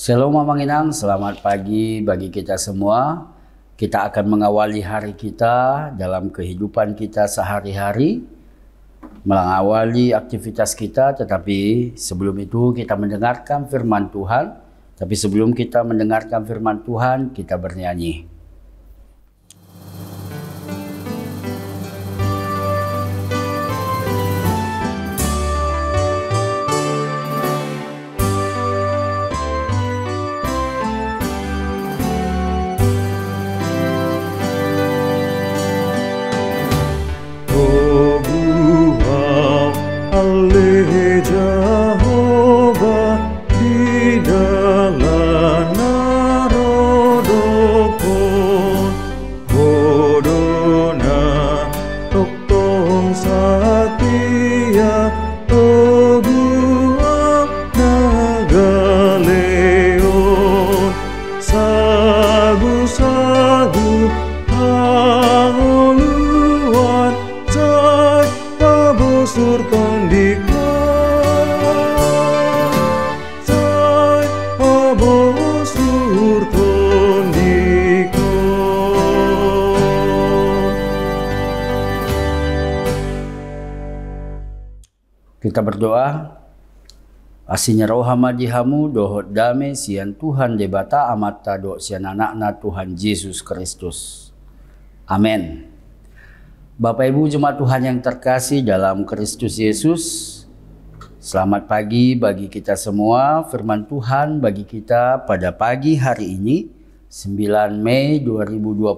Shalom Mamang Inang, selamat pagi bagi kita semua. Kita akan mengawali hari kita dalam kehidupan kita sehari-hari, mengawali aktivitas kita, tetapi sebelum itu kita mendengarkan firman Tuhan. Tapi sebelum kita mendengarkan firman Tuhan, kita bernyanyi. Kita berdoa. Asinya roh hamadihamu dohot dame sian Tuhan debata amata do sian anakna Tuhan Yesus Kristus. Amin. Bapak Ibu jemaat Tuhan yang terkasih dalam Kristus Yesus, selamat pagi bagi kita semua. Firman Tuhan bagi kita pada pagi hari ini 9 Mei 2025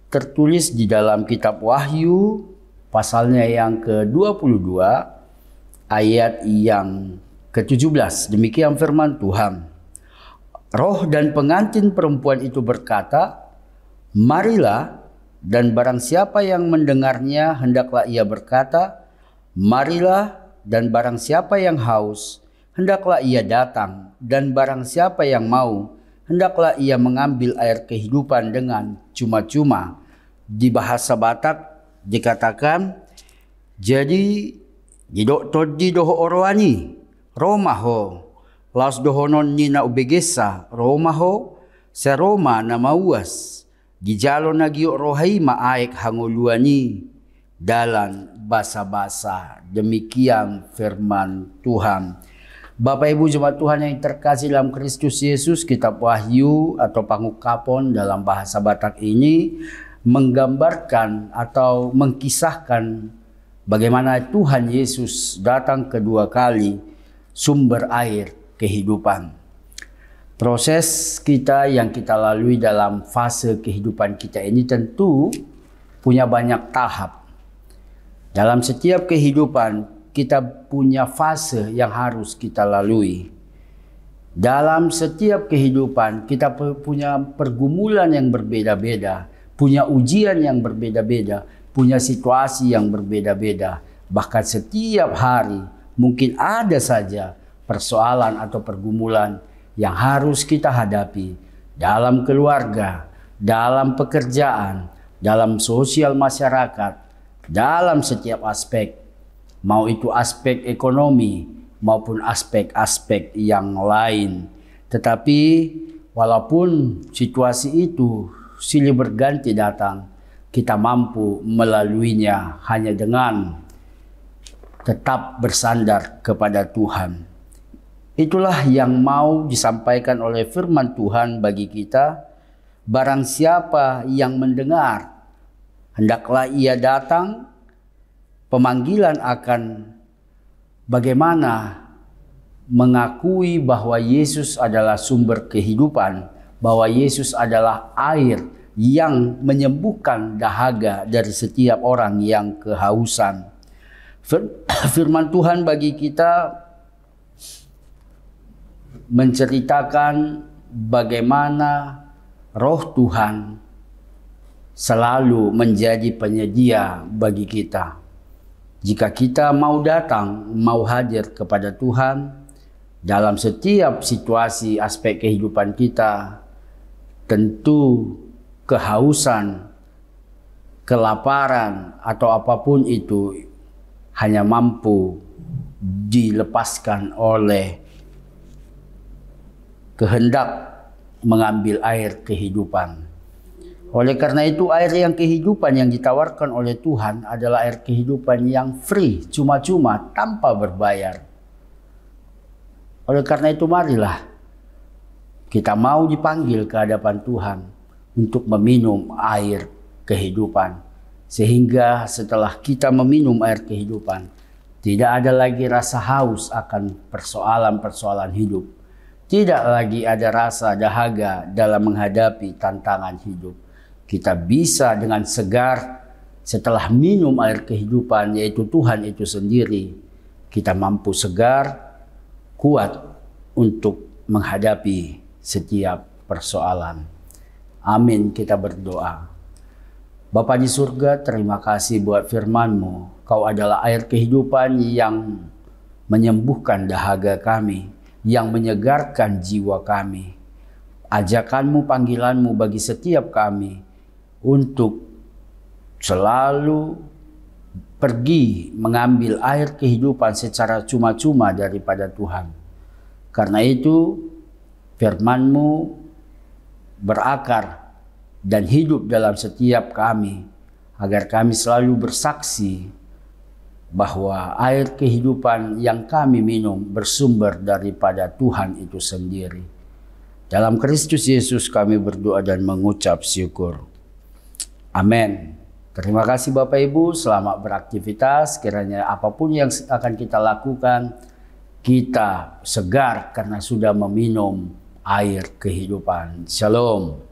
tertulis di dalam kitab Wahyu pasalnya yang ke-22 ayat yang ke-17. Demikian firman Tuhan. Roh dan pengantin perempuan itu berkata, "Marilah," dan barang siapa yang mendengarnya hendaklah ia berkata, "Marilah," dan barang siapa yang haus hendaklah ia datang, dan barang siapa yang mau hendaklah ia mengambil air kehidupan dengan cuma-cuma. Di bahasa Batak dikatakan, jadi didok todi doho oroani romaho las dohonon nina ubegesa romaho seroma nama uas gijalo nagio rohai maaek hangoluani dalam basa-basa. Demikian firman Tuhan. Bapak Ibu jemaat Tuhan yang terkasih dalam Kristus Yesus, kitab Wahyu atau pangukapon dalam bahasa Batak ini menggambarkan atau mengkisahkan bagaimana Tuhan Yesus datang kedua kali, sumber air kehidupan. Proses kita yang kita lalui dalam fase kehidupan kita ini tentu punya banyak tahap. Dalam setiap kehidupan kita punya fase yang harus kita lalui. Dalam setiap kehidupan kita punya pergumulan yang berbeda-beda, punya ujian yang berbeda-beda, punya situasi yang berbeda-beda. Bahkan setiap hari mungkin ada saja persoalan atau pergumulan yang harus kita hadapi dalam keluarga, dalam pekerjaan, dalam sosial masyarakat, dalam setiap aspek. Mau itu aspek ekonomi maupun aspek-aspek yang lain. Tetapi walaupun situasi itu silih berganti datang, kita mampu melaluinya hanya dengan tetap bersandar kepada Tuhan. Itulah yang mau disampaikan oleh firman Tuhan bagi kita. Barang siapa yang mendengar, hendaklah ia datang. Pemanggilan akan bagaimana mengakui bahwa Yesus adalah sumber kehidupan, bahwa Yesus adalah air yang menyembuhkan dahaga dari setiap orang yang kehausan. Firman Tuhan bagi kita menceritakan bagaimana Roh Tuhan selalu menjadi penyedia bagi kita. Jika kita mau datang, mau hadir kepada Tuhan dalam setiap situasi aspek kehidupan kita, tentu kehausan, kelaparan, atau apapun itu hanya mampu dilepaskan oleh kehendak mengambil air kehidupan. Oleh karena itu, air yang kehidupan yang ditawarkan oleh Tuhan adalah air kehidupan yang free, cuma-cuma, tanpa berbayar. Oleh karena itu, marilah kita mau dipanggil ke hadapan Tuhan untuk meminum air kehidupan. Sehingga setelah kita meminum air kehidupan, tidak ada lagi rasa haus akan persoalan-persoalan hidup. Tidak lagi ada rasa dahaga dalam menghadapi tantangan hidup. Kita bisa dengan segar setelah minum air kehidupan, yaitu Tuhan itu sendiri. Kita mampu segar, kuat untuk menghadapi setiap persoalan. Amin, kita berdoa. Bapa di surga, terima kasih buat firman-Mu. Kau adalah air kehidupan yang menyembuhkan dahaga kami, yang menyegarkan jiwa kami. Ajakan-Mu, panggilan-Mu bagi setiap kami untuk selalu pergi mengambil air kehidupan secara cuma-cuma daripada Tuhan. Karena itu firman-Mu berakar dan hidup dalam setiap kami, agar kami selalu bersaksi bahwa air kehidupan yang kami minum bersumber daripada Tuhan itu sendiri. Dalam Kristus Yesus kami berdoa dan mengucap syukur. Amin. Terima kasih Bapak Ibu, selamat beraktivitas. Kiranya apapun yang akan kita lakukan, kita segar karena sudah meminum air kehidupan. Shalom.